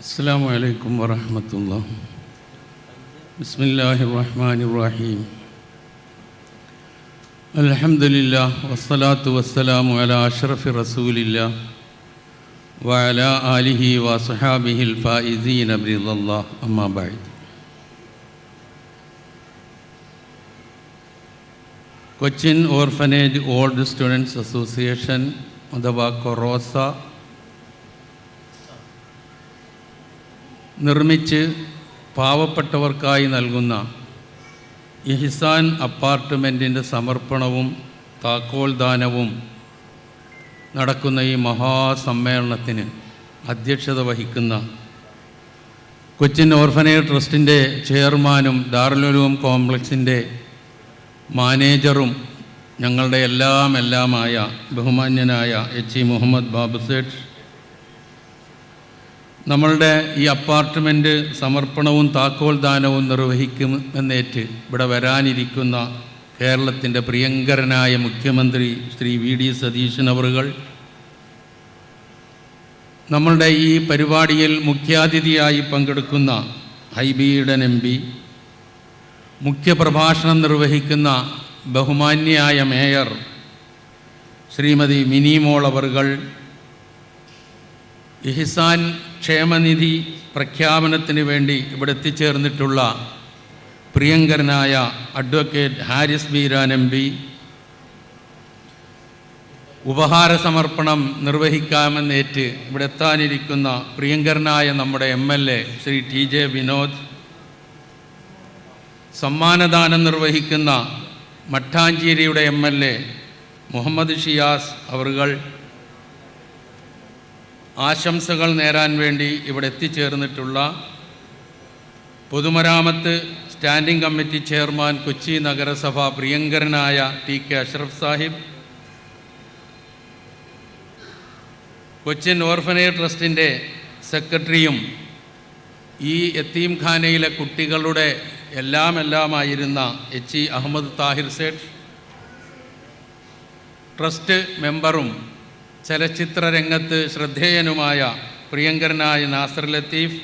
അസ്സലാമു അലൈക്കും വറഹ്മത്തുള്ളാഹി. ബിസ്മില്ലാഹിർ റഹ്മാനിർ റഹീം. അൽഹംദുലില്ലാഹ് വസ്സലാത്തു വസ്സലാമു അലാ അഷ്റഫി റസൂലില്ലാഹ് വഅലാ ആലിഹി വസ്വഹാബിഹിൽ ഫായിസീന ബിറിദല്ലാഹ്. അമ്മാ ബഅദ്. Cochin orphanage old students association അഥവാ കൊറോസ നിർമ്മിച്ച് പാവപ്പെട്ടവർക്കായി നൽകുന്ന ഇഹ്സാൻ അപ്പാർട്ട്മെൻറ്റിൻ്റെ സമർപ്പണവും താക്കോൽ ദാനവും നടക്കുന്ന ഈ മഹാസമ്മേളനത്തിന് അധ്യക്ഷത വഹിക്കുന്ന കൊച്ചിൻ ഓർഫനേജ് ട്രസ്റ്റിൻ്റെ ചെയർമാനും ദാറുൽ ഉലൂം കോംപ്ലക്സിൻ്റെ മാനേജറും ഞങ്ങളുടെ എല്ലാമായ ബഹുമാന്യനായ എച്ച് മുഹമ്മദ് ബാബു സേഠ്, നമ്മളുടെ ഈ അപ്പാർട്ട്മെൻറ്റ് സമർപ്പണവും താക്കോൽ ദാനവും നിർവഹിക്കുമെന്നേറ്റ് ഇവിടെ വരാനിരിക്കുന്ന കേരളത്തിൻ്റെ പ്രിയങ്കരനായ മുഖ്യമന്ത്രി ശ്രീ VD സതീശൻ അവറുകൾ, നമ്മളുടെ ഈ പരിപാടിയിൽ മുഖ്യാതിഥിയായി പങ്കെടുക്കുന്ന ഹൈബി ഈഡൻ MP, മുഖ്യപ്രഭാഷണം നിർവഹിക്കുന്ന ബഹുമാന്യയായ മേയർ ശ്രീമതി മിനി മോൾ അവറുകൾ, ഇഹ്സാൻ ക്ഷേമനിധി പ്രഖ്യാപനത്തിന് വേണ്ടി ഇവിടെ എത്തിച്ചേർന്നിട്ടുള്ള പ്രിയങ്കരനായ അഡ്വക്കേറ്റ് ഹാരിസ് ബീരാൻ MP, ഉപഹാര സമർപ്പണം നിർവഹിക്കാമെന്നേറ്റ് ഇവിടെ എത്താനിരിക്കുന്ന പ്രിയങ്കരനായ നമ്മുടെ MLA ശ്രീ TJ വിനോദ്, സമ്മാനദാനം നിർവഹിക്കുന്ന മട്ടാഞ്ചേരിയുടെ MLA മുഹമ്മദ് ഷിയാസ് അവറുകൾ, ആശംസകൾ നേരാൻ വേണ്ടി ഇവിടെ എത്തിച്ചേർന്നിട്ടുള്ള പൊതുമരാമത്ത് സ്റ്റാൻഡിംഗ് കമ്മിറ്റി ചെയർമാൻ കൊച്ചി നഗരസഭ പ്രിയങ്കരനായ TK അഷ്റഫ് സാഹിബ്, കൊച്ചിൻ ഓർഫനേജ് ട്രസ്റ്റിൻ്റെ സെക്രട്ടറിയും ഈ യത്തീംഖാനയിലെ കുട്ടികളുടെ എല്ലാമായിരുന്ന H അഹമ്മദ് താഹിർ സേഠ്, ട്രസ്റ്റ് മെമ്പറും ചലച്ചിത്ര രംഗത്ത് ശ്രദ്ധേയനുമായ പ്രിയങ്കരനായ നാസർ ലത്തീഫ്,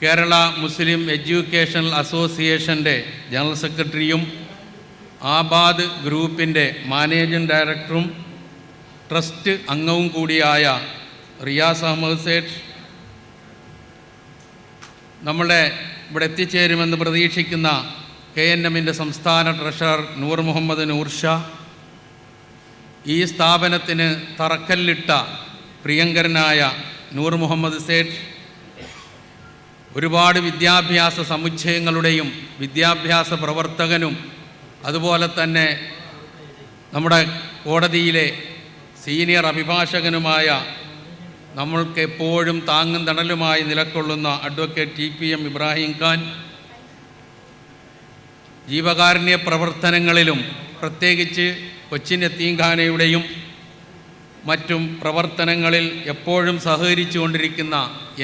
കേരള മുസ്ലിം എഡ്യൂക്കേഷണൽ അസോസിയേഷൻ്റെ ജനറൽ സെക്രട്ടറിയും ആബാദ് ഗ്രൂപ്പിൻ്റെ മാനേജിംഗ് ഡയറക്ടറും ട്രസ്റ്റ് അംഗവും കൂടിയായ റിയാസ് അഹമ്മദ് സേഠ്, നമ്മളെ ഇവിടെ എത്തിച്ചേരുമെന്ന് പ്രതീക്ഷിക്കുന്ന KNMൻ്റെ സംസ്ഥാന ട്രഷറർ നൂർ മുഹമ്മദ് നൂർ ഷാ, ഈ സ്ഥാപനത്തിന് തറക്കല്ലിട്ട പ്രിയങ്കരനായ നൂർ മുഹമ്മദ് സേഠ്, ഒരുപാട് വിദ്യാഭ്യാസ സമുച്ചയങ്ങളുടെയും വിദ്യാഭ്യാസ പ്രവർത്തകനും അതുപോലെ തന്നെ നമ്മുടെ കോടതിയിലെ സീനിയർ അഭിഭാഷകനുമായ നമ്മൾക്ക് എപ്പോഴും താങ്ങും തണലുമായി നിലകൊള്ളുന്ന അഡ്വക്കേറ്റ് TPM ഇബ്രാഹിം ഖാൻ, ജീവകാരുണ്യ പ്രവർത്തനങ്ങളിലും പ്രത്യേകിച്ച് കൊച്ചിൻ യത്തീംഖാനയുടെയും മറ്റും പ്രവർത്തനങ്ങളിൽ എപ്പോഴും സഹകരിച്ചു കൊണ്ടിരിക്കുന്ന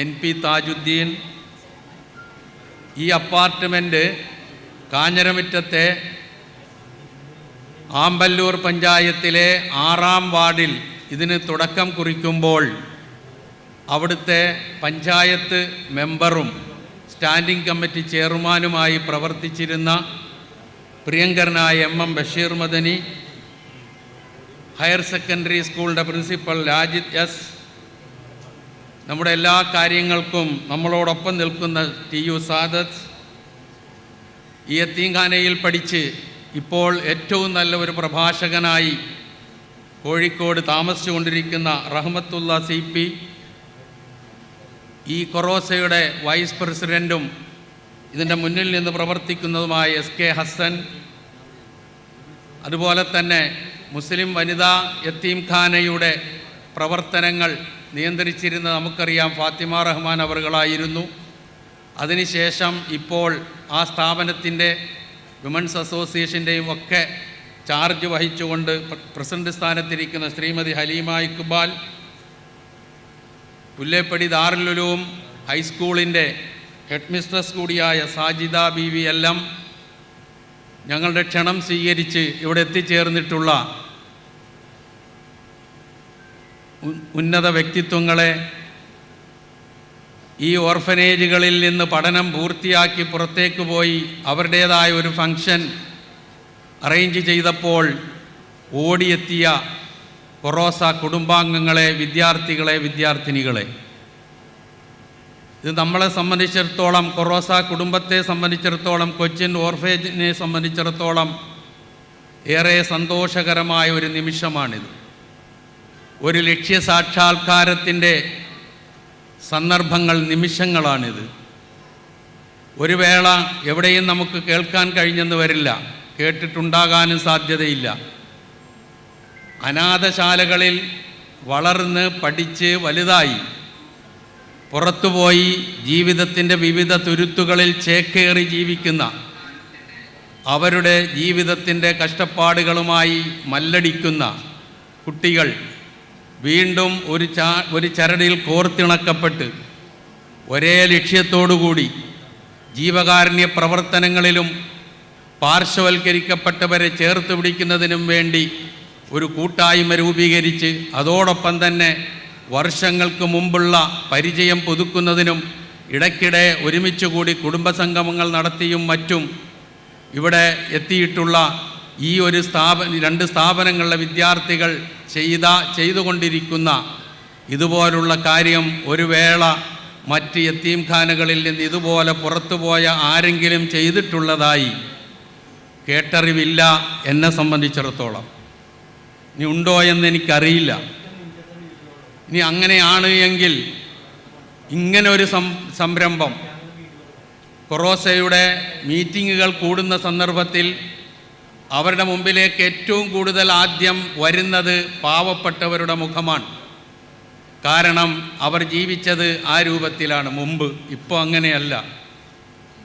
NP താജുദ്ദീൻ, ഈ അപ്പാർട്ട്മെൻറ്റ് കാഞ്ഞിരമുറ്റത്തെ ആമ്പല്ലൂർ പഞ്ചായത്തിലെ 6-ാം വാർഡിൽ ഇതിന് തുടക്കം കുറിക്കുമ്പോൾ അവിടുത്തെ പഞ്ചായത്ത് മെമ്പറും സ്റ്റാൻഡിംഗ് കമ്മിറ്റി ചെയർമാനുമായി പ്രവർത്തിച്ചിരുന്ന പ്രിയങ്കരനായ MM Basheer Madani, higher secondary സ്കൂളിൻ്റെ പ്രിൻസിപ്പൽ രാജിത് S, നമ്മുടെ എല്ലാ കാര്യങ്ങൾക്കും നമ്മളോടൊപ്പം നിൽക്കുന്ന TU സാദത്ത്, ഈ യത്തീംഖാനയിൽ പഠിച്ച് ഇപ്പോൾ ഏറ്റവും നല്ല ഒരു പ്രഭാഷകനായി കോഴിക്കോട് താമസിച്ചു കൊണ്ടിരിക്കുന്ന റഹ്മത്തുള്ള CP, ഈ കൊറോസയുടെ വൈസ് പ്രസിഡൻറ്റും ഇതിൻ്റെ മുന്നിൽ നിന്ന് പ്രവർത്തിക്കുന്നതുമായ SK ഹസൻ, അതുപോലെ തന്നെ മുസ്ലിം വനിതാ യത്തീംഖാനയുടെ പ്രവർത്തനങ്ങൾ നിയന്ത്രിച്ചിരുന്ന നമുക്കറിയാം ഫാത്തിമ റഹ്മാൻ അവറുകളായിരുന്നു. അതിനുശേഷം ഇപ്പോൾ ആ സ്ഥാപനത്തിൻ്റെ വിമൻസ് അസോസിയേഷൻ്റെയും ഒക്കെ ചാർജ് വഹിച്ചുകൊണ്ട് പ്രസിഡന്റ് സ്ഥാനത്തിരിക്കുന്ന ശ്രീമതി ഹലീമ ഇക്ബാൽ, പുല്ലേപ്പടി ദാറുൽ ഉലൂം ഹൈസ്കൂളിൻ്റെ ഹെഡ് മിസ്ട്രസ് കൂടിയായ സാജിദ ബീവി എല്ലാം ഞങ്ങളുടെ ക്ഷണം സ്വീകരിച്ച് ഇവിടെ എത്തിച്ചേർന്നിട്ടുള്ള ഉന്നത വ്യക്തിത്വങ്ങളെ, ഈ ഓർഫനേജുകളിൽ നിന്ന് പഠനം പൂർത്തിയാക്കി പുറത്തേക്ക് പോയി അവരുടേതായ ഒരു ഫംഗ്ഷൻ അറേഞ്ച് ചെയ്തപ്പോൾ ഓടിയെത്തിയ കൊറോസ കുടുംബാംഗങ്ങളെ, വിദ്യാർത്ഥികളെ, വിദ്യാർത്ഥിനികളെ, ഇത് നമ്മളെ സംബന്ധിച്ചിടത്തോളം, കൊറോസ കുടുംബത്തെ സംബന്ധിച്ചിടത്തോളം, കൊച്ചിൻ ഓർഫേജിനെ സംബന്ധിച്ചിടത്തോളം ഏറെ സന്തോഷകരമായ ഒരു നിമിഷമാണിത്. ഒരു ലക്ഷ്യസാക്ഷാത്കാരത്തിൻ്റെ സന്ദർഭങ്ങൾ, നിമിഷങ്ങളാണിത്. ഒരു വേള എവിടെയും നമുക്ക് കേൾക്കാൻ കഴിഞ്ഞെന്ന് വരില്ല, കേട്ടിട്ടുണ്ടാകാനും സാധ്യതയില്ല. അനാഥശാലകളിൽ വളർന്ന് പഠിച്ച് വലുതായി പുറത്തുപോയി ജീവിതത്തിൻ്റെ വിവിധ തുരുത്തുകളിൽ ചേക്കേറി ജീവിക്കുന്ന, അവരുടെ ജീവിതത്തിൻ്റെ കഷ്ടപ്പാടുകളുമായി മല്ലടിക്കുന്ന കുട്ടികൾ വീണ്ടും ഒരു ചരടിൽ കോർത്തിണക്കപ്പെട്ട് ഒരേ ലക്ഷ്യത്തോടുകൂടി ജീവകാരുണ്യ പ്രവർത്തനങ്ങളിലും പാർശ്വവൽക്കരിക്കപ്പെട്ടവരെ ചേർത്ത് പിടിക്കുന്നതിനും വേണ്ടി ഒരു കൂട്ടായ്മ രൂപീകരിച്ച് അതോടൊപ്പം തന്നെ വർഷങ്ങൾക്ക് മുമ്പുള്ള പരിചയം പുതുക്കുന്നതിനും ഇടയ്ക്കിടെ ഒരുമിച്ച് കൂടി കുടുംബസംഗമങ്ങൾ നടത്തിയും മറ്റും ഇവിടെ എത്തിയിട്ടുള്ള ഈ ഒരു രണ്ട് സ്ഥാപനങ്ങളിലെ വിദ്യാർത്ഥികൾ ചെയ്തുകൊണ്ടിരിക്കുന്ന ഇതുപോലുള്ള കാര്യം ഒരു വേള മറ്റ് യത്തീംഖാനകളിൽ നിന്ന് ഇതുപോലെ പുറത്തുപോയ ആരെങ്കിലും ചെയ്തിട്ടുള്ളതായി കേട്ടറിവില്ല എന്നെ സംബന്ധിച്ചിടത്തോളം. ഇനി ഉണ്ടോ എന്ന് എനിക്കറിയില്ല. ഇനി അങ്ങനെയാണ് എങ്കിൽ ഇങ്ങനെ ഒരു സംരംഭം കൊറോസയുടെ മീറ്റിങ്ങുകൾ കൂടുന്ന സന്ദർഭത്തിൽ അവരുടെ മുമ്പിലേക്ക് ഏറ്റവും കൂടുതൽ ആദ്യം വരുന്നത് പാവപ്പെട്ടവരുടെ മുഖമാണ്. കാരണം അവർ ജീവിച്ചത് ആ രൂപത്തിലാണ് മുമ്പ്. ഇപ്പോൾ അങ്ങനെയല്ല.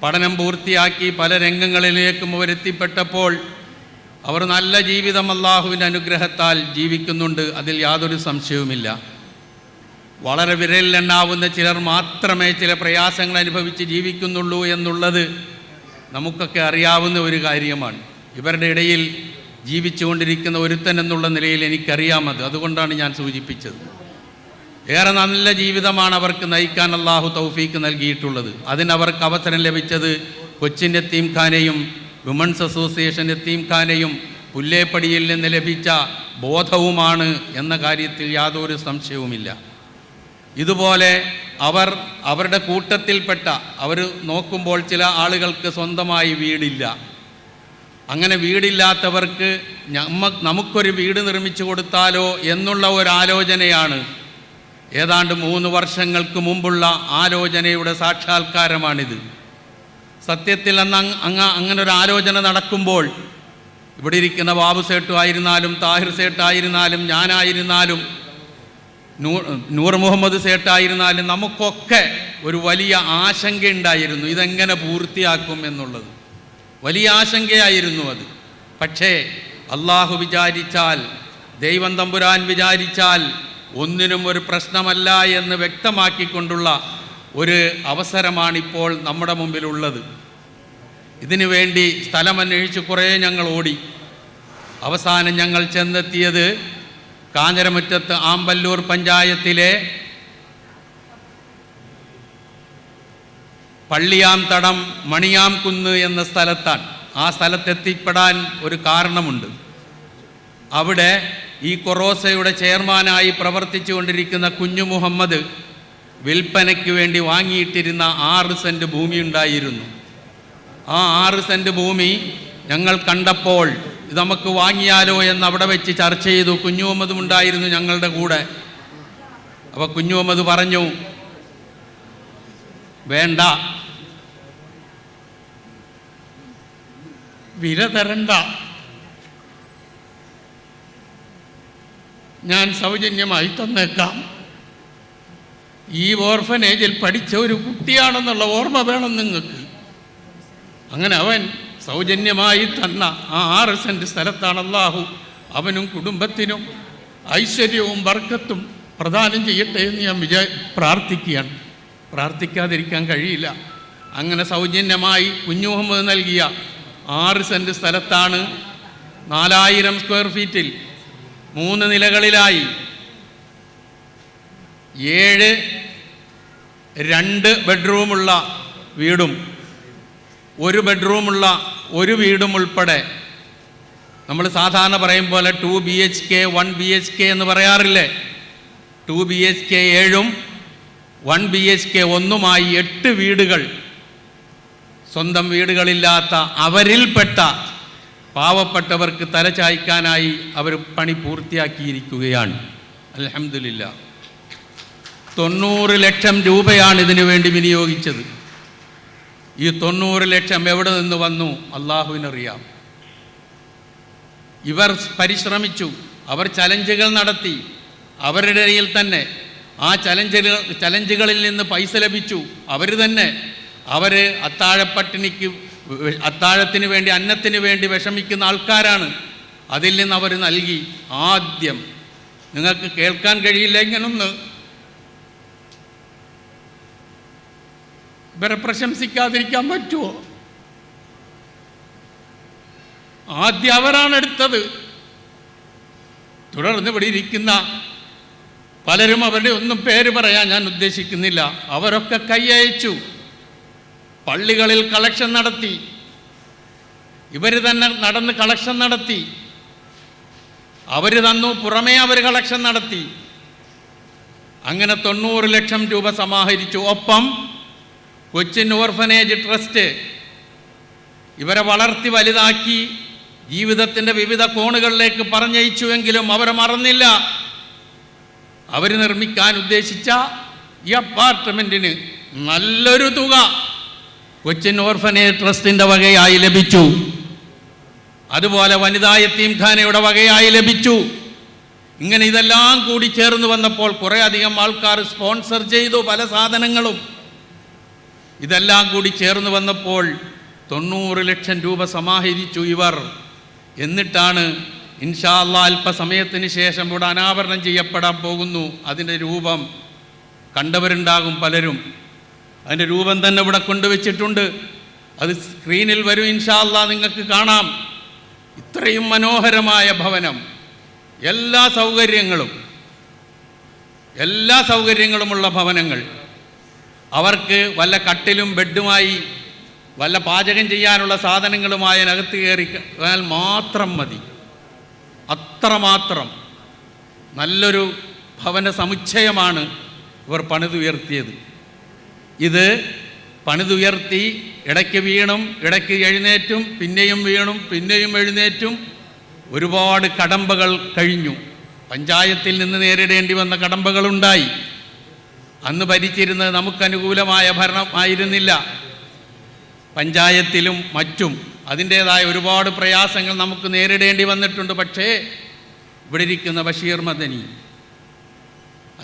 പഠനം പൂർത്തിയാക്കി പല രംഗങ്ങളിലേക്കും അവരെത്തിപ്പെട്ടപ്പോൾ അവർ നല്ല ജീവിതം അല്ലാഹുവിൻ്റെ അനുഗ്രഹത്താൽ ജീവിക്കുന്നുണ്ട്, അതിൽ യാതൊരു സംശയവുമില്ല. വളരെ വിരലിലെണ്ണാവുന്ന ചിലർ മാത്രമേ ചില പ്രയാസങ്ങൾ അനുഭവിച്ച് ജീവിക്കുന്നുള്ളൂ എന്നുള്ളത് നമുക്കൊക്കെ അറിയാവുന്ന ഒരു കാര്യമാണ്. ഇവരുടെ ഇടയിൽ ജീവിച്ചുകൊണ്ടിരിക്കുന്ന ഒരുത്തൻ എന്നുള്ള നിലയിൽ എനിക്കറിയാമത്, അതുകൊണ്ടാണ് ഞാൻ സൂചിപ്പിച്ചത്. ഏറെ നല്ല ജീവിതമാണ് അവർക്ക് നയിക്കാൻ അല്ലാഹു തൗഫീക്ക് നൽകിയിട്ടുള്ളത്. അതിനവർക്ക് അവസരം ലഭിച്ചത് കൊച്ചിൻ യത്തീംഖാനയും വിമൻസ് അസോസിയേഷൻ യത്തീംഖാനയും പുല്ലേപ്പടിയിൽ നിന്ന് ലഭിച്ച ബോധവുമാണ് എന്ന കാര്യത്തിൽ യാതൊരു സംശയവുമില്ല. ഇതുപോലെ അവരുടെ കൂട്ടത്തിൽപ്പെട്ട അവർ നോക്കുമ്പോൾ ചില ആളുകൾക്ക് സ്വന്തമായി വീടില്ല. അങ്ങനെ വീടില്ലാത്തവർക്ക് നമുക്കൊരു വീട് നിർമ്മിച്ചു കൊടുത്താലോ എന്നുള്ള ഒരു ആലോചനയാണ്. ഏതാണ്ട് 3 വർഷങ്ങൾക്ക് മുമ്പുള്ള ആലോചനയുടെ സാക്ഷാത്കാരമാണിത്. സത്യത്തിൽ അങ്ങനൊരു ആലോചന നടക്കുമ്പോൾ ഇവിടെ ഇരിക്കുന്ന ബാബു സേട്ടു ആയിരുന്നാലും താഹിർ സേട്ടായിരുന്നാലും ഞാനായിരുന്നാലും നൂർ മുഹമ്മദ് സേട്ടായിരുന്നാലും നമുക്കൊക്കെ ഒരു വലിയ ആശങ്കയുണ്ടായിരുന്നു, ഇതെങ്ങനെ പൂർത്തിയാക്കും എന്നുള്ളത്. വലിയ ആശങ്കയായിരുന്നു അത്. പക്ഷേ അള്ളാഹു വിചാരിച്ചാൽ, ദൈവം തമ്പുരാൻ വിചാരിച്ചാൽ ഒന്നിനും ഒരു പ്രശ്നമല്ല എന്ന് വ്യക്തമാക്കിക്കൊണ്ടുള്ള ഒരു അവസരമാണിപ്പോൾ നമ്മുടെ മുമ്പിലുള്ളത്. ഇതിനു വേണ്ടി സ്ഥലമന്വേഷിച്ച് കുറേ ഞങ്ങൾ ഓടി. അവസാനം ഞങ്ങൾ ചെന്നെത്തിയത് കാഞ്ഞിരമുറ്റത്ത് ആമ്പല്ലൂർ പഞ്ചായത്തിലെ പള്ളിയാം തടം മണിയാം കുന്ന് എന്ന സ്ഥലത്താണ്. ആ സ്ഥലത്തെത്തിപ്പെടാൻ ഒരു കാരണമുണ്ട്. അവിടെ ഈ കൊറോസയുടെ ചെയർമാനായി പ്രവർത്തിച്ചു കൊണ്ടിരിക്കുന്ന കുഞ്ഞു മുഹമ്മദ് വിൽപ്പനയ്ക്ക് വേണ്ടി വാങ്ങിയിട്ടിരുന്ന 6 സെൻറ്റ് ഭൂമി ഉണ്ടായിരുന്നു. ആ 6 സെൻറ്റ് ഭൂമി ഞങ്ങൾ കണ്ടപ്പോൾ ഇത് നമുക്ക് വാങ്ങിയാലോ എന്ന് അവിടെ വെച്ച് ചർച്ച ചെയ്തു. കുഞ്ഞു മുഹമ്മദും ഉണ്ടായിരുന്നു ഞങ്ങളുടെ കൂടെ. അപ്പോൾ കുഞ്ഞു മുഹമ്മദ് പറഞ്ഞു, വേണ്ട, വില തരണ്ട, ഞാൻ സൗജന്യമായി തന്നേക്കാം. ഈ ഓർഫനേജിൽ പഠിച്ച ഒരു കുട്ടിയാണെന്നുള്ള ഓർമ്മ വേണം നിങ്ങൾക്ക്. അങ്ങനെ അവൻ സൗജന്യമായി തന്ന ആ 6 സെൻറ്റ് സ്ഥലത്താണ് അല്ലാഹു അവനും കുടുംബത്തിനും ഐശ്വര്യവും ബർക്കത്തും പ്രദാനം ചെയ്യട്ടെ എന്ന് ഞാൻ പ്രാർത്ഥിക്കുകയാണ്. പ്രാർത്ഥിക്കാതിരിക്കാൻ കഴിയില്ല. അങ്ങനെ സൗജന്യമായി കുഞ്ഞു മുഹമ്മദ് നൽകിയ 6 സെൻറ്റ് സ്ഥലത്താണ് 4000 സ്ക്വയർ ഫീറ്റിൽ 3 നിലകളിലായി 7 2 ബെഡ്റൂമുള്ള വീടും 1 ബെഡ്റൂമുള്ള ഒരു വീടും ഉൾപ്പെടെ, നമ്മൾ സാധാരണ പറയും പോലെ 2 BHK 1 BHK എന്ന് പറയാറില്ലേ, 2 BHK 7ഉം 1 BHK 1ഉമായി 8 വീടുകൾ സ്വന്തം വീടുകളില്ലാത്ത അവരിൽപ്പെട്ട പാവപ്പെട്ടവർക്ക് തലചായ്ക്കാനായി അവർ പണി പൂർത്തിയാക്കിയിരിക്കുകയാണ്. അൽഹംദുലില്ലാഹ്. 90 ലക്ഷം രൂപയാണ് ഇതിനു വേണ്ടി വിനിയോഗിച്ചത്. ഈ 90 ലക്ഷം എവിടെ നിന്ന് വന്നു അള്ളാഹുവിനറിയാം. ഇവർ പരിശ്രമിച്ചു, അവർ ചലഞ്ചുകൾ നടത്തി, അവരുടെ ഇടയിൽ തന്നെ ആ ചലഞ്ചുകളിൽ നിന്ന് പൈസ ലഭിച്ചു. അവർ അത്താഴത്തിന് വേണ്ടി അന്നത്തിന് വേണ്ടി വിഷമിക്കുന്ന ആൾക്കാരാണ്. അതിൽ നിന്ന് അവർ നൽകി. ആദ്യം നിങ്ങൾക്ക് കേൾക്കാൻ കഴിയില്ല, ഇങ്ങനൊന്ന് ഇവരെ പ്രശംസിക്കാതിരിക്കാൻ പറ്റുമോ? ആദ്യം അവരാണ് എടുത്തത്. തുടർന്ന് ഇവിടെ ഇരിക്കുന്ന പലരും, അവരുടെ ഒന്നും പേര് പറയാൻ ഞാൻ ഉദ്ദേശിക്കുന്നില്ല, അവരൊക്കെ കൈയച്ചു. പള്ളികളിൽ കളക്ഷൻ നടത്തി, ഇവർ തന്നെ നടന്ന് കളക്ഷൻ നടത്തി. അവർ തന്നു, പുറമേ അവർ കളക്ഷൻ നടത്തി. അങ്ങനെ 90 ലക്ഷം രൂപ സമാഹരിച്ചു. ഒപ്പം കൊച്ചിൻ ഓർഫനേജ് ട്രസ്റ്റ് ഇവരെ വളർത്തി വലുതാക്കി ജീവിതത്തിൻ്റെ വിവിധ കോണുകളിലേക്ക് പറഞ്ഞയച്ചുവെങ്കിലും അവരെ മറന്നില്ല. അവർ നിർമ്മിക്കാൻ ഉദ്ദേശിച്ച ഈ അപ്പാർട്ട്മെൻറ്റിന് നല്ലൊരു തുക കൊച്ചിൻ ഓർഫനേജ് ട്രസ്റ്റിൻ്റെ വകയായി ലഭിച്ചു. അതുപോലെ വനിതാ യതീംഖാനയുടെ വകയായി ലഭിച്ചു. ഇങ്ങനെ ഇതെല്ലാം കൂടി ചേർന്ന് വന്നപ്പോൾ കുറേ അധികം ആൾക്കാർ സ്പോൺസർ ചെയ്തു പല സാധനങ്ങളും. ഇതെല്ലാം കൂടി ചേർന്ന് വന്നപ്പോൾ 90 ലക്ഷം രൂപ സമാഹരിച്ചു ഇവർ. എന്നിട്ടാണ് ഇൻഷാ അല്ലാഹ് അല്പസമയത്തിന് ശേഷം ഇവിടെ അനാവരണം ചെയ്യപ്പെടാൻ പോകുന്നു. അതിൻ്റെ രൂപം കണ്ടവരുണ്ടാകും പലരും. അതിൻ്റെ രൂപം തന്നെ ഇവിടെ കൊണ്ടുവച്ചിട്ടുണ്ട്. അത് സ്ക്രീനിൽ വരും, ഇൻഷാ അല്ലാഹ് നിങ്ങൾക്ക് കാണാം. ഇത്രയും മനോഹരമായ ഭവനം, എല്ലാ സൗകര്യങ്ങളുമുള്ള ഭവനങ്ങൾ. അവർക്ക് വല്ല കട്ടിലും ബെഡുമായി വല്ല പാചകം ചെയ്യാനുള്ള സാധനങ്ങളുമായി അതിനകത്ത് കയറിയാൽ മാത്രം മതി. അത്രമാത്രം നല്ലൊരു ഭവന സമുച്ചയമാണ് ഇവർ പണിതുയർത്തിയത്. ഇത് പണിതുയർത്തി ഇടയ്ക്ക് വീണും ഇടയ്ക്ക് എഴുന്നേറ്റും പിന്നെയും വീണും പിന്നെയും എഴുന്നേറ്റും ഒരുപാട് കടമ്പകൾ കഴിഞ്ഞു. പഞ്ചായത്തിൽ നിന്ന് നേരിടേണ്ടി വന്ന കടമ്പകളുണ്ടായി. അന്ന് ഭരിച്ചിരുന്നത് നമുക്കനുകൂലമായ ഭരണമായിരുന്നില്ല. പഞ്ചായത്തിലും മറ്റും അതിൻ്റേതായ ഒരുപാട് പ്രയാസങ്ങൾ നമുക്ക് നേരിടേണ്ടി വന്നിട്ടുണ്ട്. പക്ഷേ ഇവിടെ ഇരിക്കുന്ന ബഷീർ മദനി,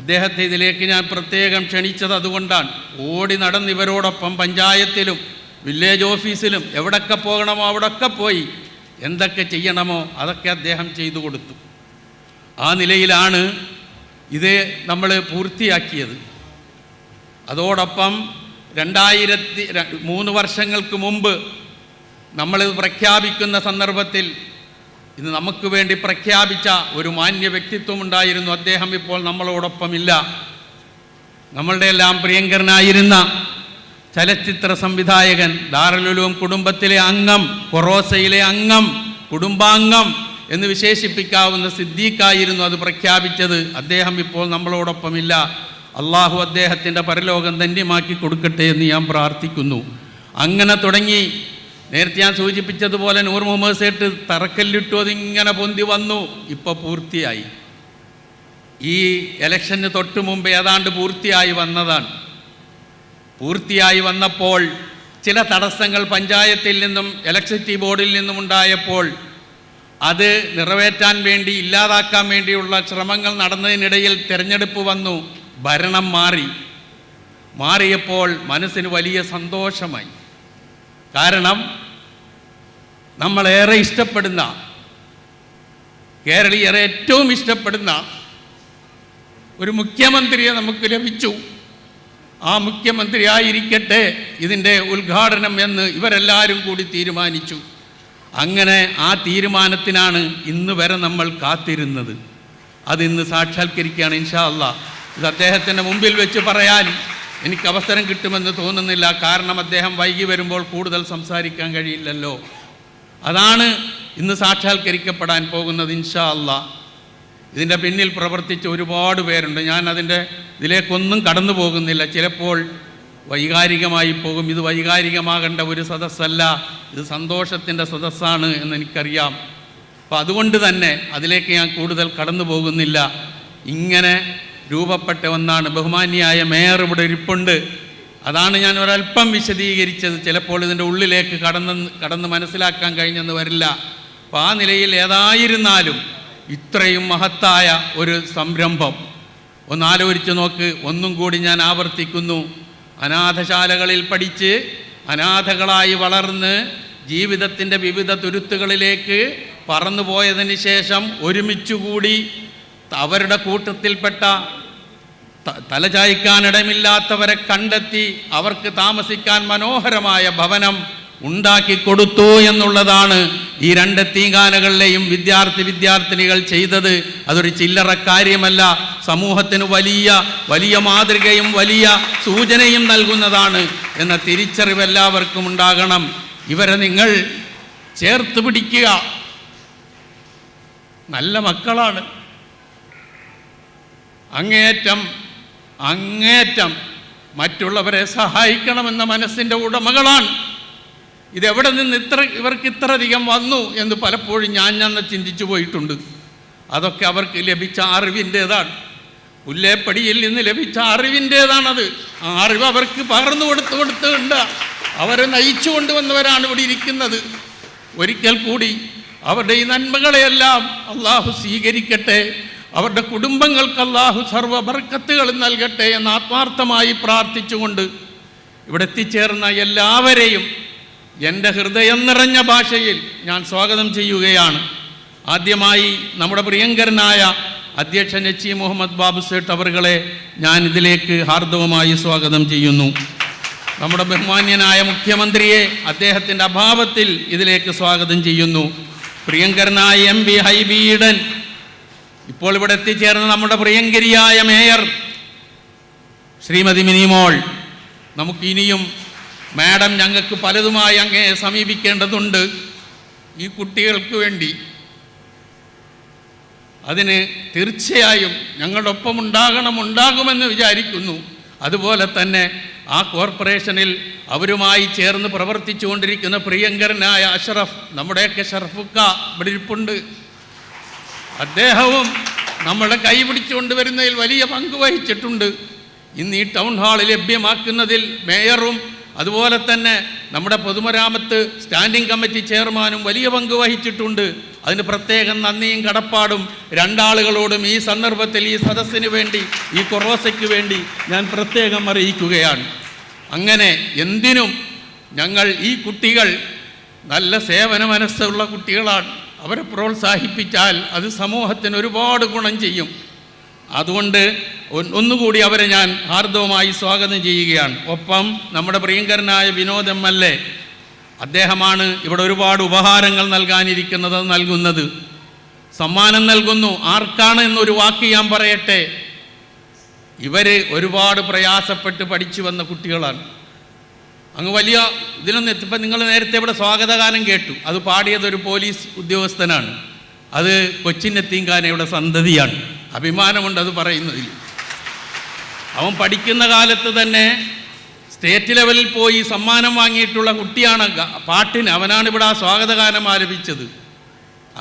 അദ്ദേഹത്തെ ഇതിലേക്ക് ഞാൻ പ്രത്യേകം ക്ഷണിച്ചത് അതുകൊണ്ടാണ്. ഓടി നടന്ന് ഇവരോടൊപ്പം പഞ്ചായത്തിലും വില്ലേജ് ഓഫീസിലും എവിടൊക്കെ പോകണമോ അവിടൊക്കെ പോയി എന്തൊക്കെ ചെയ്യണമോ അതൊക്കെ അദ്ദേഹം ചെയ്തു കൊടുത്തു. ആ നിലയിലാണ് ഇത് നമ്മൾ പൂർത്തിയാക്കിയത്. അതോടൊപ്പം 3 വർഷങ്ങൾക്ക് മുമ്പ് നമ്മളിത് പ്രഖ്യാപിക്കുന്ന സന്ദർഭത്തിൽ ഇത് നമുക്ക് വേണ്ടി പ്രഖ്യാപിച്ച ഒരു മാന്യ വ്യക്തിത്വം ഉണ്ടായിരുന്നു. അദ്ദേഹം ഇപ്പോൾ നമ്മളോടൊപ്പമില്ല. നമ്മളുടെ എല്ലാം പ്രിയങ്കരനായിരുന്ന ചലച്ചിത്ര സംവിധായകൻ, ദാറുൽ ഉലൂം കുടുംബത്തിലെ അംഗം, കൊറോസയിലെ അംഗം, കുടുംബാംഗം എന്ന് വിശേഷിപ്പിക്കാവുന്ന സിദ്ദീഖായിരുന്നു അത് പ്രഖ്യാപിച്ചത്. അദ്ദേഹം ഇപ്പോൾ നമ്മളോടൊപ്പമില്ല. അള്ളാഹു അദ്ദേഹത്തിൻ്റെ പരലോകം ധന്യമാക്കി കൊടുക്കട്ടെ എന്ന് ഞാൻ പ്രാർത്ഥിക്കുന്നു. അങ്ങനെ തുടങ്ങി. നേരത്തെ ഞാൻ സൂചിപ്പിച്ചതുപോലെ നൂർ മുഹമ്മദ് സേട്ട് തറക്കല്ലിട്ടു, അതിങ്ങനെ പൊന്തി വന്നു. ഇപ്പോൾ പൂർത്തിയായി. ഈ ഇലക്ഷന് തൊട്ട് മുമ്പ് ഏതാണ്ട് പൂർത്തിയായി വന്നതാണ്. പൂർത്തിയായി വന്നപ്പോൾ ചില തടസ്സങ്ങൾ പഞ്ചായത്തിൽ നിന്നും ഇലക്ട്രിസിറ്റി ബോർഡിൽ നിന്നും ഉണ്ടായപ്പോൾ അത് നിറവേറ്റാൻ വേണ്ടി, ഇല്ലാതാക്കാൻ വേണ്ടിയുള്ള ശ്രമങ്ങൾ നടന്നതിനിടയിൽ തിരഞ്ഞെടുപ്പ് വന്നു. ഭരണം മാറിയപ്പോൾ മനസ്സിന് വലിയ സന്തോഷമായി. കാരണം നമ്മളേറെ ഇഷ്ടപ്പെടുന്ന, കേരളീയർ ഏറ്റവും ഇഷ്ടപ്പെടുന്ന ഒരു മുഖ്യമന്ത്രിയെ നമുക്ക് ലഭിച്ചു. ആ മുഖ്യമന്ത്രി ആയിരിക്കട്ടെ ഇതിൻ്റെ ഉദ്ഘാടനം എന്ന് ഇവരെല്ലാവരും കൂടി തീരുമാനിച്ചു. അങ്ങനെ ആ തീരുമാനത്തിനാണ് ഇന്ന് വരെ നമ്മൾ കാത്തിരുന്നത്. അതിന്ന് സാക്ഷാത്കരിക്കുകയാണ് ഇൻഷാ അല്ലാഹ്. ഇത് അദ്ദേഹത്തിൻ്റെ മുമ്പിൽ വെച്ച് പറയാൻ എനിക്ക് അവസരം കിട്ടുമെന്ന് തോന്നുന്നില്ല. കാരണം അദ്ദേഹം വൈകി വരുമ്പോൾ കൂടുതൽ സംസാരിക്കാൻ കഴിയില്ലല്ലോ. അതാണ് ഇന്ന് സാക്ഷാത്കരിക്കപ്പെടാൻ പോകുന്നത് ഇൻഷാ അല്ലാഹ്. ഇതിൻ്റെ പിന്നിൽ പ്രവർത്തിച്ച ഒരുപാട് പേരുണ്ട്. ഞാൻ ഇതിലേക്കൊന്നും കടന്നു പോകുന്നില്ല. ചിലപ്പോൾ വൈകാരികമായി പോകും. ഇത് വൈകാരികമാകേണ്ട ഒരു സദസ്സല്ല, ഇത് സന്തോഷത്തിൻ്റെ സദസ്സാണ് എന്നെനിക്കറിയാം. അപ്പം അതുകൊണ്ട് തന്നെ അതിലേക്ക് ഞാൻ കൂടുതൽ കടന്നു പോകുന്നില്ല. ഇങ്ങനെ രൂപപ്പെട്ട ഒന്നാണ്. ബഹുമാന്യായ മേയർ ഇവിടെ ഇരിപ്പുണ്ട്. അതാണ് ഞാൻ ഒരല്പം വിശദീകരിച്ചത്. ചിലപ്പോൾ ഇതിൻ്റെ ഉള്ളിലേക്ക് കടന്ന് മനസ്സിലാക്കാൻ കഴിഞ്ഞെന്ന് വരില്ല. അപ്പോൾ ആ നിലയിൽ ഏതായിരുന്നാലും ഇത്രയും മഹത്തായ ഒരു സംരംഭം ഒന്നാലോചിച്ച് നോക്ക്. ഒന്നും കൂടി ഞാൻ ആവർത്തിക്കുന്നു. അനാഥശാലകളിൽ പഠിച്ച് അനാഥകളായി വളർന്ന് ജീവിതത്തിൻ്റെ വിവിധ തുരുത്തുകളിലേക്ക് പറന്നുപോയതിന് ശേഷം ഒരുമിച്ചുകൂടി അവരുടെ കൂട്ടത്തിൽപ്പെട്ട തലചായ്ക്കാനിടമില്ലാത്തവരെ കണ്ടെത്തി അവർക്ക് താമസിക്കാൻ മനോഹരമായ ഭവനം ഉണ്ടാക്കി കൊടുത്തു എന്നുള്ളതാണ് ഈ രണ്ട് യതീംഖാനകളിലെയും വിദ്യാർത്ഥിനികൾ ചെയ്തത്. അതൊരു ചില്ലറ കാര്യമല്ല. സമൂഹത്തിന് വലിയ മാതൃകയും വലിയ സൂചനയും നൽകുന്നതാണ് എന്ന തിരിച്ചറിവ് എല്ലാവർക്കും ഉണ്ടാകണം. ഇവരെ നിങ്ങൾ ചേർത്ത് പിടിക്കുക. നല്ല മക്കളാണ്. അങ്ങേയറ്റം മറ്റുള്ളവരെ സഹായിക്കണമെന്ന മനസ്സിൻ്റെ ഉടമകളാണ്. ഇതെവിടെ നിന്ന് ഇവർക്ക് ഇത്രയധികം വന്നു എന്ന് പലപ്പോഴും ഞാൻ ചിന്തിച്ചു പോയിട്ടുണ്ട്. അതൊക്കെ അവർക്ക് ലഭിച്ച അറിവിൻ്റേതാണ്. പുല്ലേപ്പടിയിൽ നിന്ന് ലഭിച്ച അറിവിൻ്റേതാണത്. ആ അറിവ് അവർക്ക് പകർന്നു കൊടുത്തുകൊണ്ട് അവരെ നയിച്ചു കൊണ്ടുവന്നവരാണ് ഇവിടെ ഇരിക്കുന്നത്. ഒരിക്കൽ കൂടി അവരുടെ ഈ നന്മകളെയെല്ലാം അള്ളാഹു സ്വീകരിക്കട്ടെ. അവരുടെ കുടുംബങ്ങൾക്ക് അള്ളാഹു സർവ്വ ബർക്കത്തുകളും നൽകട്ടെ എന്ന് ആത്മാർത്ഥമായി പ്രാർത്ഥിച്ചുകൊണ്ട് ഇവിടെ എത്തിച്ചേർന്ന എല്ലാവരെയും എൻ്റെ ഹൃദയം നിറഞ്ഞ ഭാഷയിൽ ഞാൻ സ്വാഗതം ചെയ്യുകയാണ്. ആദ്യമായി നമ്മുടെ പ്രിയങ്കരനായ അധ്യക്ഷൻ എച്ച് മുഹമ്മദ് ബാബു സേട്ട് അവറുകളെ ഞാൻ ഇതിലേക്ക് ഹാർദവമായി സ്വാഗതം ചെയ്യുന്നു. നമ്മുടെ ബഹുമാന്യനായ മുഖ്യമന്ത്രിയെ അദ്ദേഹത്തിൻ്റെ അഭാവത്തിൽ ഇതിലേക്ക് സ്വാഗതം ചെയ്യുന്നു. പ്രിയങ്കരനായ MP ഹൈബി ഈഡൻ, ഇപ്പോൾ ഇവിടെ എത്തിച്ചേർന്ന നമ്മുടെ പ്രിയങ്കരിയായ മേയർ ശ്രീമതി മിനിമോൾ, നമുക്കിനിയും മാഡം ഞങ്ങൾക്ക് പലതുമായി അങ്ങയെ സമീപിക്കേണ്ടതുണ്ട് ഈ കുട്ടികൾക്ക് വേണ്ടി. അതിന് തീർച്ചയായും ഞങ്ങളുടെ ഒപ്പം ഉണ്ടാകുമെന്ന് വിചാരിക്കുന്നു. അതുപോലെ തന്നെ ആ കോർപ്പറേഷനിൽ അവരുമായി ചേർന്ന് പ്രവർത്തിച്ചു കൊണ്ടിരിക്കുന്ന പ്രിയങ്കരനായ അഷ്റഫ്, നമ്മുടെയൊക്കെ ഷർഫുക്ക ഇവിടെ ഇരിപ്പുണ്ട്. അദ്ദേഹവും നമ്മളെ കൈപിടിച്ചു കൊണ്ടുവരുന്നതിൽ വലിയ പങ്ക് വഹിച്ചിട്ടുണ്ട്. ഇന്ന് ഈ ടൗൺ ഹാൾ ലഭ്യമാക്കുന്നതിൽ മേയറും അതുപോലെ തന്നെ നമ്മുടെ പൊതുമരാമത്ത് സ്റ്റാൻഡിംഗ് കമ്മിറ്റി ചെയർമാനും വലിയ പങ്ക് വഹിച്ചിട്ടുണ്ട്. അതിന് പ്രത്യേകം നന്ദിയും കടപ്പാടും രണ്ടാളുകളോടും ഈ സന്ദർഭത്തിൽ ഈ സദസ്സിന് വേണ്ടി, ഈ കൊറോസയ്ക്ക് വേണ്ടി ഞാൻ പ്രത്യേകം അറിയിക്കുകയാണ്. അങ്ങനെ എന്തിനും ഞങ്ങൾ ഈ കുട്ടികൾ നല്ല സേവന മനസ്സുള്ള കുട്ടികളാണ്. അവരെ പ്രോത്സാഹിപ്പിച്ചാൽ അത് സമൂഹത്തിന് ഒരുപാട് ഗുണം ചെയ്യും. അതുകൊണ്ട് ഒന്നുകൂടി അവരെ ഞാൻ ഹാർദവമായി സ്വാഗതം ചെയ്യുകയാണ്. ഒപ്പം നമ്മുടെ പ്രിയങ്കരനായ വിനോദ് MLA, അദ്ദേഹമാണ് ഇവിടെ ഒരുപാട് ഉപഹാരങ്ങൾ നൽകുന്നത്. സമ്മാനം നൽകുന്നു. ആർക്കാണ് എന്നൊരു വാക്ക് ഞാൻ പറയട്ടെ. ഇവർ ഒരുപാട് പ്രയാസപ്പെട്ട് പഠിച്ചു വന്ന കുട്ടികളാണ്. അങ്ങ് വലിയ ഇതിലൊന്നും എത്തിയപ്പോൾ നിങ്ങൾ നേരത്തെ ഇവിടെ സ്വാഗതഗാനം കേട്ടു. അത് പാടിയതൊരു പോലീസ് ഉദ്യോഗസ്ഥനാണ്. അത് കൊച്ചിൻ യതീംഖാനയുടെ സന്തതിയാണ്. അഭിമാനമുണ്ട് അത് പറയുന്നതിൽ. അവൻ പഠിക്കുന്ന കാലത്ത് തന്നെ സ്റ്റേറ്റ് ലെവലിൽ പോയി സമ്മാനം വാങ്ങിയിട്ടുള്ള കുട്ടിയാണ്. പാട്ടിന് അവനാണ് ഇവിടെ ആ സ്വാഗതഗാനം ആലപിച്ചത്.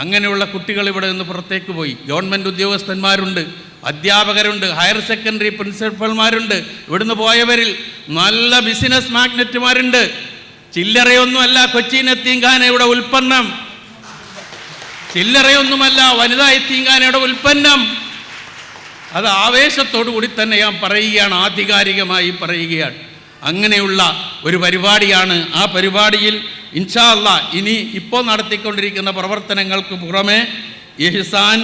അങ്ങനെയുള്ള കുട്ടികൾ ഇവിടെ നിന്ന് പുറത്തേക്ക് പോയി. ഗവൺമെൻറ് ഉദ്യോഗസ്ഥന്മാരുണ്ട്, അധ്യാപകരുണ്ട്, ഹയർ സെക്കൻഡറി പ്രിൻസിപ്പൽമാരുണ്ട്. ഇവിടുന്ന് പോയവരിൽ നല്ല ബിസിനസ് മാഗ്നറ്റുമാരുണ്ട്. ചില്ലറയൊന്നുമല്ല കൊച്ചിൻ യതീംഖാനയുടെ ഉൽപ്പന്നം, ചില്ലറയൊന്നുമല്ല വനിതാ യതീംഖാനയുടെ ഉൽപ്പന്നം. അത് ആവേശത്തോടു കൂടി തന്നെ ഞാൻ പറയുകയാണ്, ആധികാരികമായി പറയുകയാണ്. അങ്ങനെയുള്ള ഒരു പരിപാടിയാണ്. ആ പരിപാടിയിൽ ഇൻഷാ അല്ലാഹ് ഇനി ഇപ്പോൾ നടത്തിക്കൊണ്ടിരിക്കുന്ന പ്രവർത്തനങ്ങൾക്ക് പുറമെ ഇഹ്സാൻ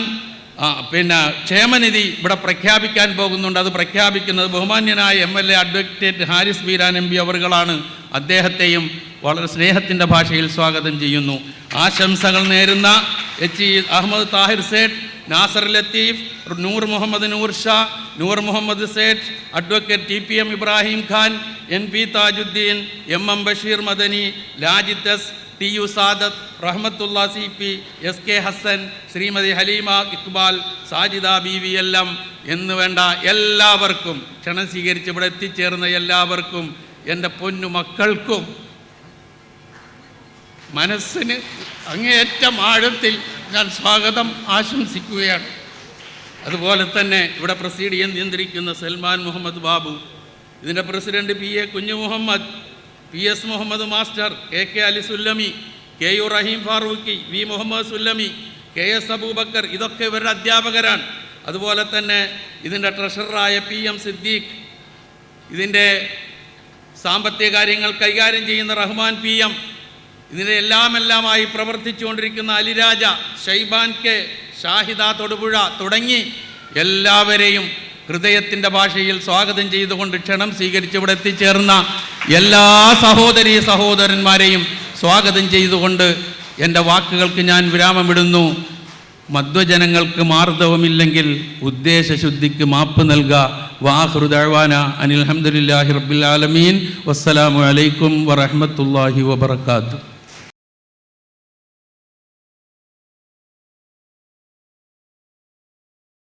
ക്ഷേമനിധി ഇവിടെ പ്രഖ്യാപിക്കാൻ പോകുന്നുണ്ട്. അത് പ്രഖ്യാപിക്കുന്നത് ബഹുമാന്യനായ MLA advocate Haris Beeran MP അവറുകളാണ്. അദ്ദേഹത്തെയും വളരെ സ്നേഹത്തിൻ്റെ ഭാഷയിൽ സ്വാഗതം ചെയ്യുന്നു. ആശംസകൾ നേരുന്ന H. Ahmed Tahir Sait, Nasar Latheef, Noor Muhammad Noor Shah, Noor Muhammad Sait, advocate TPM Ibrahim Khan, NP Thajudheen, MM Basheer Madani, Lajid S, TU Sadath, Rahmathulla CP, SK Hasan, Shrimati Haleema Iqbal, Sajida Beevi എല്ലാം എന്ന് വേണ്ട എല്ലാവർക്കും, ക്ഷണം സ്വീകരിച്ച് ഇവിടെ എത്തിച്ചേർന്ന എല്ലാവർക്കും, എൻ്റെ പൊന്നു മക്കൾക്കും മനസ്സിന് അങ്ങേയറ്റം ആഴത്തിൽ ഞാൻ സ്വാഗതം ആശംസിക്കുകയാണ്. അതുപോലെ തന്നെ ഇവിടെ പ്രൊസീഡ് ചെയ്യാൻ നിയന്ത്രിക്കുന്ന സൽമാൻ മുഹമ്മദ് ബാബു, ഇതിൻ്റെ president PA Kunju Muhammad, PS Muhammad master, KK Ali Sullami, KU Rahim Farooqi, V Muhammad Sullami, KS Abubakar, ഇതൊക്കെ ഇവരുടെ അധ്യാപകരാണ്. അതുപോലെ തന്നെ ഇതിൻ്റെ ട്രഷററായ PM സിദ്ദീഖ്, ഇതിൻ്റെ സാമ്പത്തിക കാര്യങ്ങൾ കൈകാര്യം ചെയ്യുന്ന റഹ്മാൻ PM, ഇതിൻ്റെ എല്ലാമായി പ്രവർത്തിച്ചുകൊണ്ടിരിക്കുന്ന അലിരാജ, ഷൈബാൻ K, ഷാഹിദ തൊടുപുഴ തുടങ്ങി എല്ലാവരെയും ഹൃദയത്തിൻ്റെ ഭാഷയിൽ സ്വാഗതം ചെയ്തുകൊണ്ട് ക്ഷണം സ്വീകരിച്ച് ഇവിടെ എത്തിച്ചേർന്ന എല്ലാ സഹോദരീ സഹോദരന്മാരെയും സ്വാഗതം ചെയ്തുകൊണ്ട് എൻ്റെ വാക്കുകൾക്ക് ഞാൻ വിരാമമിടുന്നു. മധ്വജനങ്ങൾക്ക് മാർദ്ദവമില്ലെങ്കിൽ ഉദ്ദേശശുദ്ധിക്ക് മാപ്പ് നൽകുക. വാഖിറു ദഅ്വാന അനിൽ ഹംദുലില്ലാഹി റബ്ബിൽ ആലമീൻ. വസ്സലാമു അലൈക്കും വറഹ്മത്തുള്ളാഹി വബറകാതുഹു.